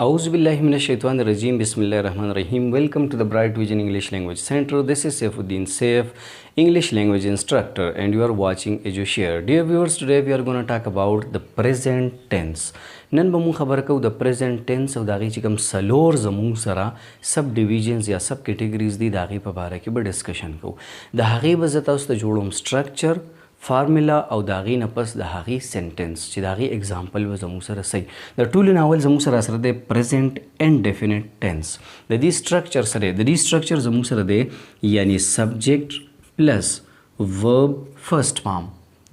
Auzubillahiminash-shaytanir-rajim. Bismillahir-rahmanir-rahim. Welcome to the Bright Vision English Language Center. This is Saifuddin Saif, English language instructor, and you are watching EduShare. Dear viewers, today we are going to talk about the present tense. نن به مون خبر کو د present tense او داغي چې کوم سلور زمون سره سب ډیویژنز یا سب کیټګریز دي داغي په اړه کې به ډسکشن کوو. د هغې به زه تاسو ته جوړوم سټرکچر فارمولا او داغي نه پس د هغې سنټنس چې داغي اگزامپل به زموږ سره صحیح د ټولو ناول زموږ سره د پریزنټ اینڈ ډیفینټ ټینس د دې سټرکچر سره د دې سټرکچر زموږ سره دی یعنی سبجیکټ پلس ورب فرست فارم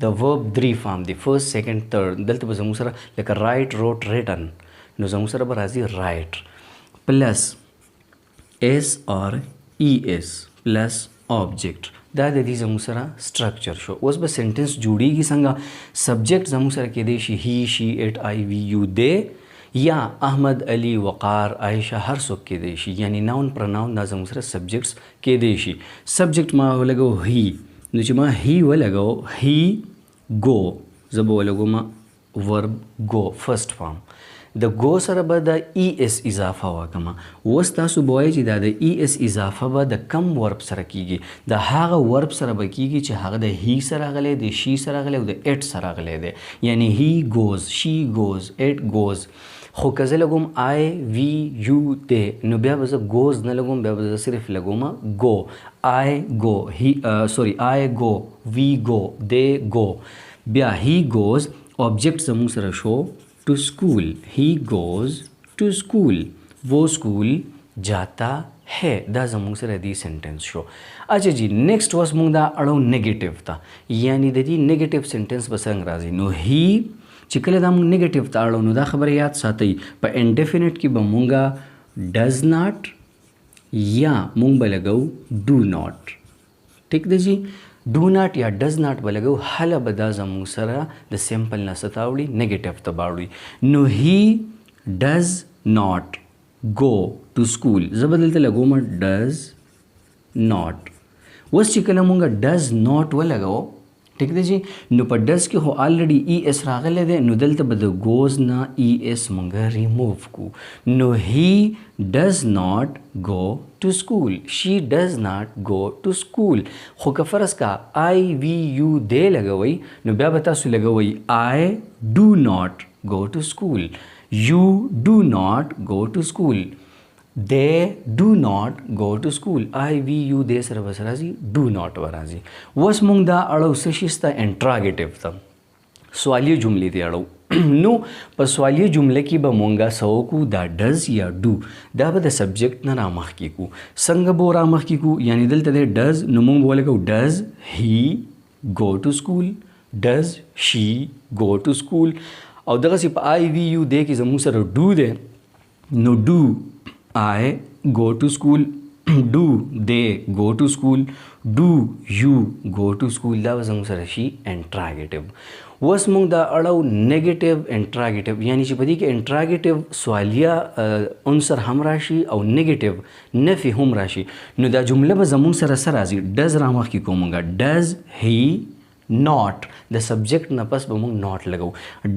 د ورب 3 فارم دی فرست سیکنډ تھرد دلته به زموږ سره لکه رائټ روټ ریټن نو زموږ سره به راځي رائټ پلس ایس اور ای ایس پلس آبجیکټ دا د دې زموږ سره سټرکچر شو. اوس به سنټنس جوړیږي څنګه سبجیکټ زموږ سره کېدی شي هی شي اټ آی وی یو دے یا احمد علی وقار عائشہ هر څوک کېدی شي یعنی ناون پرناون دا زموږ سره سبجیکټس کېدی شي. سبجیکټ ما ولګو هی نو چې ما هی ولګو هی گو زه به ولګوم ورب گو فرست فارم د گو سره به د ای اس اضافه وکړم. اوس تاسو به وایئ چې دا د ای اس اضافه به د کم ورب سره کیږي د هغه ورب سره به کیږي چې هغه د هی سره غلی د شي سره غلی او د اټ سره غلی دی یعنی هی گوز شي گوز اټ گوز. خو که زه لګوم آی وی یو دی نو بیا به زه گوز نه لګوم بیا به زه صرف لګوم گو آی گو هی سوري آی گو وی گو دی گو بیا هی گوز آبجیکٹ زموږ سره شو to school he goes to school वो स्कूल जाता है دا زموږ سره دی سنټنس شو. اچھا جی نیکسٹ واس مونږ دا اړو نیگیټیو ته یعنی د دې نیگیټیو سنټنس به څنګه راځي نو هی چې کله دا مونږ نیگیټیو ته اړو نو دا خبره یاد ساتئ په انډیفینټ کې به مونږه ډز ناٹ یا مونږ به لګو ډو ناٹ ټیک دی جی ډو ناٹ یا ډز ناٹ به لګو هله به دا زموږ سره د سمپل نه څه ته اوړي نیګیټیو ته به اوړي نو هی ډز ناٹ گو ټو سکول زه به دلته لګوم ډز ناٹ. اوس چې کله مونږ ډز ناٹ ولګو ټیک دی جی نو په ډز کې خو آلریډي ای اس راغلی دی نو دلته به د ګوز نه ای اس مونږ ریموو کو نو هی ډز ناٹ گو ټو سکول شي ډز ناٹ گو ټو سکول. خو که فرض کا آی وی یو دی لګوئ نو بیا به تاسو لګوئ آی ډو ناٹ گو ټو سکول یو ډو ناٹ گو ټو سکول they do not go to school I we you they سره بس راځي do not ورازي. اوس مونږ دا اړو څه شي ستا انټراګیټیو ته سوالیه جملې دی اړو نو په سوالیه جمله کې به مونږه سو کو دا ډز یا ډو دا به د سبجیکټ نه رامخ کې کو څنګه به رامخ کې کو یعنی دلته د ډز نو مونږ ولګو ډز هی go to school ډز شي go to school او دغه سی په آی وی یو دی کې زموږ سره ډو دی نو ډو I go to school do they go to school do you go to school دا به زموږ سره شي انټراګیټیو. اوس مونږ دا اړو نیګیټیو انټراګیټیو یعنی چې په دې کې انټراګیټیو سوالیه عنصر هم راشي او نیګیټیو نفي هم راشي نو دا جمله به زموږ سره سره راځي ډز رامخ کې کوو مونږه ډز هی ناٹ د سبجیکټ نه پس به مونږ ناٹ لګو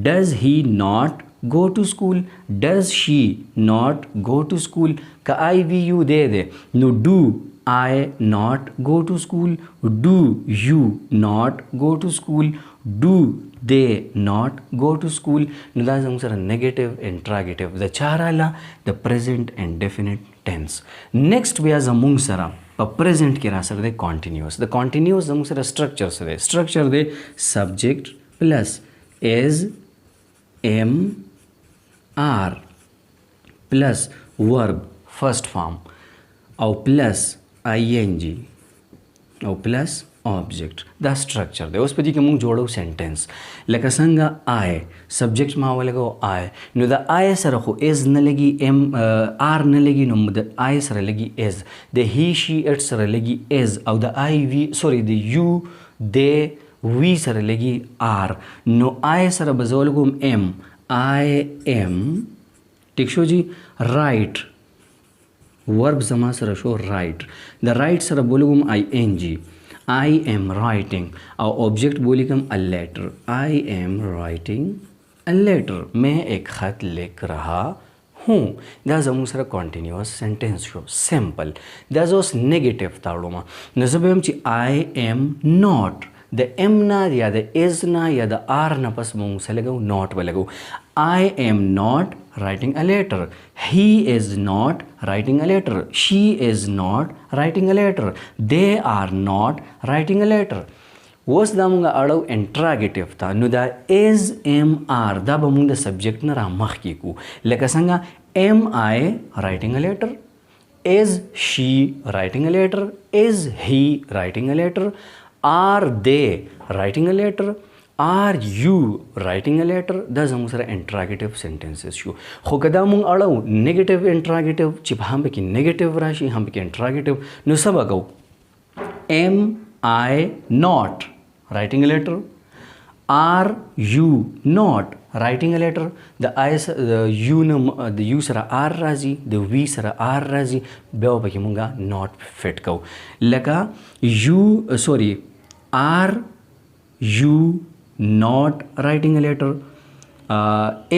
ډز هی ناٹ go to school does she not go to school ka I we you دے نو do I not go to school do you not go to school do they not go to school نو دا زموږ سره نیګیټیو انټراګیټیو د چا رااله د پریزنټ اینډ ډیفینټ ټینس. نیکسٹ بیا زموږ سره په پریزنټ کې را سره دی کانټینیوس د کانټینیوس زموږ سره سټرکچر سره سټرکچر دی سبجیکټ پلس از ایم آر پلس ورب فرست فارم او پلس آئی این جی او پلس آبجیکٹ دا سټرکچر دی. اوس په دې کې موږ جوړو سنټنس لکه څنګه آی سبجیکټ ما ولګو آی نو د آی سره خو از نه لګي ایم آر نه لګي نو د آی سره لګي از د هی شي اټ سره لګي از او د آی وی سوري د یو د وی سره لګي آر نو آی سره به زه ولګوم ایم I am ٹھیک شو جی رائٹ ورب زما سره شو رائٹ د رائٹ سره بولګم آئی این جی آئی ایم رائٹنگ او آبجیکٹ بولیکم a letter I am writing a letter میں ایک خط لکھ رہا هو دا زموږ سره کانټینیوس سنټنس شو سمپل. دا زه اوس نیګیټیو ته اړوم نو زه به وایم چې آی ایم ناٹ د ایم نه یا د از نه یا د آر نه پس به موږ څه لګو ناٹ به لګو. I am not writing a letter. He is not writing a letter. She is not writing a letter. They are not writing a letter. اوس دا مونږ اړو انټراګیټیو ته نو دا از ام آر دا به مونږ د سبجیکټ نه را مخکې کو لکه څنګه ام آی رایټینګ ا لیټر از شي رایټینګ ا لیټر از هی رایټینګ ا لیټر آر دے رایټینګ ا لیټر آر یو رایټینګ ا لیټر دا زموږ سره انټراګیټیو سنټنسز شو. خو که دا مونږ اړو نیګیټیو انټراګیټیو چې هم پکې نیګیټیو راشي هم پکې انټراګیټیو نو څه به کوو ام آی ناٹ writing a letter. Are you not writing a letter? The you سره are راځي د we سره are راځي بیا پکې مونږه not fit کوو لکه are you not writing a letter?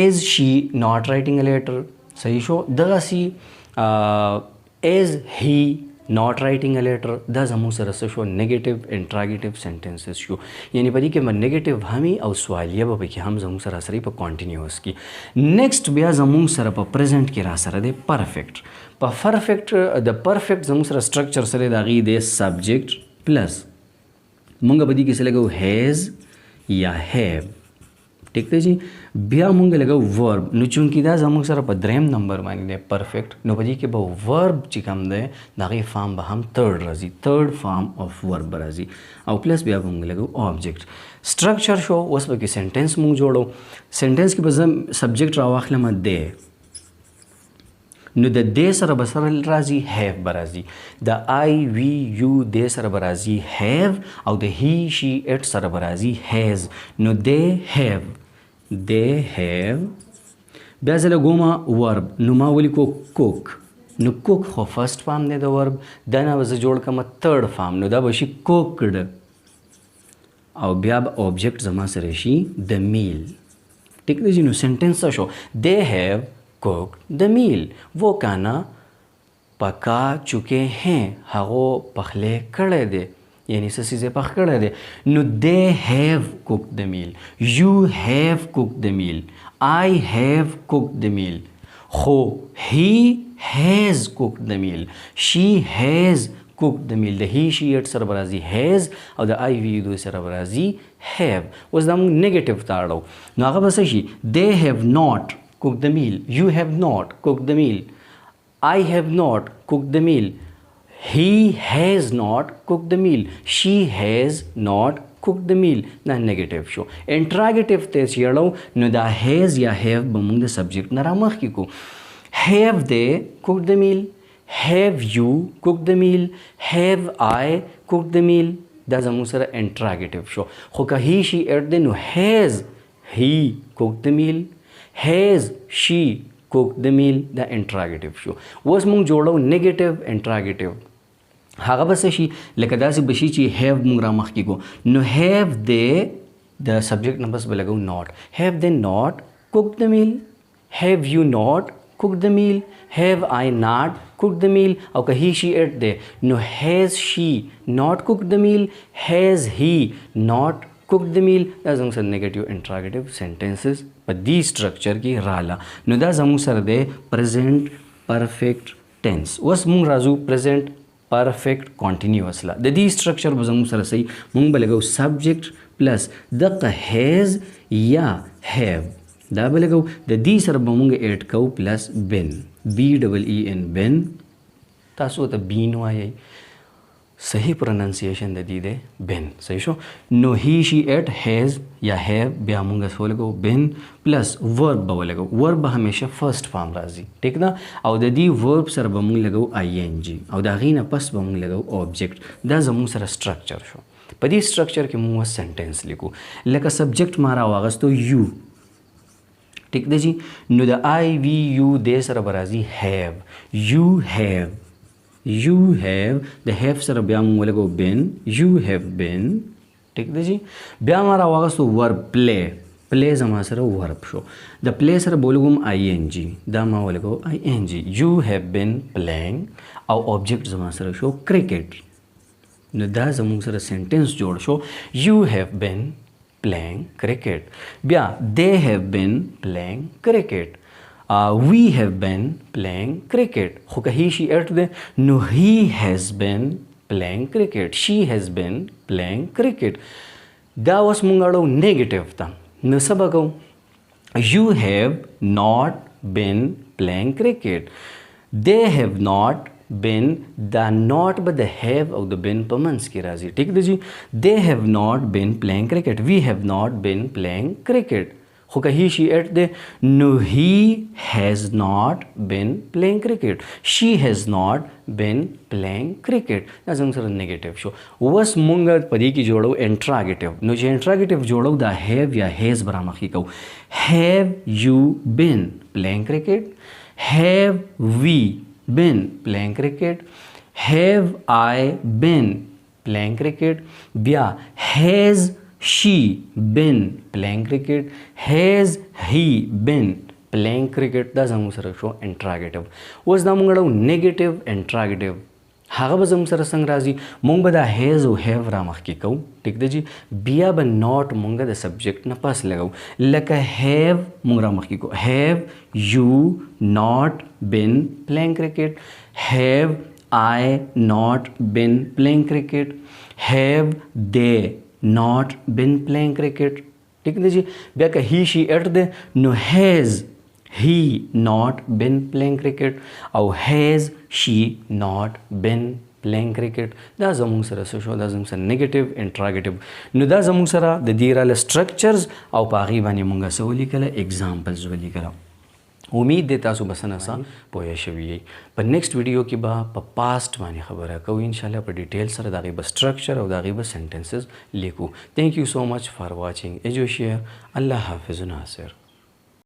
Is she not writing a letter? صحیح شو. دغسې is he not writing a letter دا زموږ سره څه شو نیګیټیو انټراګیټیو سنټنسز شو. یعنی په دې کې به نیګیټیو همي او سوالیه به پکې هم زموږ سره سره په کانټینیوس کې. نیکسټ بیا زموږ سره په پریزنټ کې را سره دی پرفیکټ. په پرفیکټ د پرفیکټ زموږ سره سټرکچر سره د هغې دی سبجیکټ پلس مونږ به دې کې څه لګو هیز یا هیو ٹھیک دی جی. بیا مونږ لګو ورب نو چونکې دا زموږ سره په دریم نمبر باندې دی پرفیکټ نو په دې کې به ورب چې کوم دی د هغې فارم به هم تھرډ راځي تھرډ فارم آف ورب به راځي او پلس بیا به مونږ لګو آبجیکټ. سټرکچر شو. اوس به کې سنټنس مونږ جوړو. سنټنس کې به زه سبجیکټ راواخلم دی نو د دې سره به سره راځي هیو به راځي د آی وی یو دې سره به راځي هیو او د هی شي اټ سره به راځي هیز نو دې هیو بیا زه لګومه ورب نو ما ولیکو کوک نو کوک خو فرست فارم دی د ورب دا نه به زه جوړ کړم تھرډ فارم نو دا به شي کوکډ او بیا به آبجیکټ زما سره شي د میل ٹھیک دی جی. نو سنټنس څه شو دے ہیو cooked the meal. وہ کانا پکا چکے ہیں هغو پخلے کړی دی یعنی څه څیز یې پخ کړی دی نو they have cooked the meal. You have cooked the meal. I have cooked the meal. خو he has cooked the meal. She has cooked the meal. د he she it سره به راځي has او د I we دوی سره به راځي have. اوس دا موږ نیګیټیو ته اړو نو هغه به څه شي they have not cooked the meal. You have not cooked the meal. I have not cooked the meal. He has not cooked the meal. She has not cooked the meal. دا نیګیټیو شو. انټراګیټیو ته چې اړو نو دا has یا have به موږ د سبجیکټ نه را مخکې کو. Have they cooked the meal? Have you cooked the meal? Have I cooked the meal? دا زموږ سره انټراګیټیو شو. خو که he she it دی نو has he cooked the meal? Has she cooked the meal? دا انټراګیټیو شو. اوس موږ جوړو نیګیټیو انټراګیټیو هغه به څه شي لکه داسې به شي چې هیو موږ را مخکې کو نو هیو دې د سبجیکټ نه بس به لګو ناٹ هیو دې ناٹ cooked the meal? Have you not cooked the meal? Have I not cooked the meal? او که he she it دی نو has she not cooked the meal? Has he not cooked the meal? دا زموږ سره نیګیټیو انټراګیټیو سنټنسز په دې سټرکچر کې رااله نو دا زموږ سره دی پریزنټ پرفیکټ ټینس. اوس موږ راځو پریزنټ پرفیکټ کانټینیوس لا د دې سټرکچر به زموږ سره صحیح موږ به لګو سبجیکټ پلس دغه هیز یا هیو دا به لګو د دې سره به موږ ایډ کوو پلس بن BEEN بن تاسو ته بین وایي صحیح پروننسیشن د دې دی بن صحیح شو. نو هی شي اټ هیز یا هیو بیا موږ څه ولګو بن پلس ورب به ولګو ورب به همیشه فرست فارم راځي ټیک ده او د دې ورب سره به موږ لګو ING او د هغې نه پس به موږ لګو آبجیکټ. دا زموږ سره سټرکچر شو. په دې سټرکچر کې موږ سنټنس لیکو لکه سبجیکټ ما راواغستو یو ټیک ده جی نو د I we you دې سره به راځي هیو you have د have سره بیا موږ لګو been you have been ټیک دی جی. بیا ما راواغستو ورب پلی play जमा सर verb शो द play सर बोलगुम ing दा मा बोलगो ing you have been playing और ऑब्जेक्ट जमा सर शो क्रिकेट न दा जमुंग सर सेंटेंस जोड़ शो you have been playing cricket ब्या they have been playing cricket we have been playing cricket हो कहीं she eight they no he has been playing cricket she has been playing cricket दा was मुंगाड़ो negative था न सबको you have not been playing cricket they have not been the not but the have और the been पमंस की राजी ठीक है जी they have not been playing cricket we have not been playing cricket हो कहीं she eight they no he has not been playing cricket she has not been playing cricket नाजम sir negative show वस मुंगा पदी की जोड़ो interrogative no जे इंट्रागेटिव जोड़ो दा हैव या हैज बरामखी को have you been playing cricket have we been playing cricket have I been playing cricket ब्या has she been playing cricket has he been playing cricket da zamu sara sho interrogative was da mungada negative interrogative haga bazam sara sang razi mung bada has or have ra mak ki kau ठीक दे जी बिया ब नॉट मुंगा the subject न पास लगाओ लका हैव मुंगरा mak की को have you not been playing cricket have I not been playing cricket have they not been playing cricket ठीक है जी ब्या का ही शी एट दे नो has he not been playing cricket और has she not been playing cricket दा जमुंग सरा शो दा जमुंग सर नेगेटिव इंट्रागेटिव नो दा जमुंग सरा द दीराल स्ट्रक्चर्स और पागी बानी मुंगा सवली कला एग्जांपल्स वली कला उम्मीद देता सु बसन सा पोया शवी पर नेक्स्ट वीडियो की बा पास्ट माने खबर है को इंशाल्लाह पर डिटेल सर दागी बस स्ट्रक्चर और दागी बस सेंटेंसेस लिखू thank you so much for watching एजो शेयर अल्लाह हाफिज़ नासिर।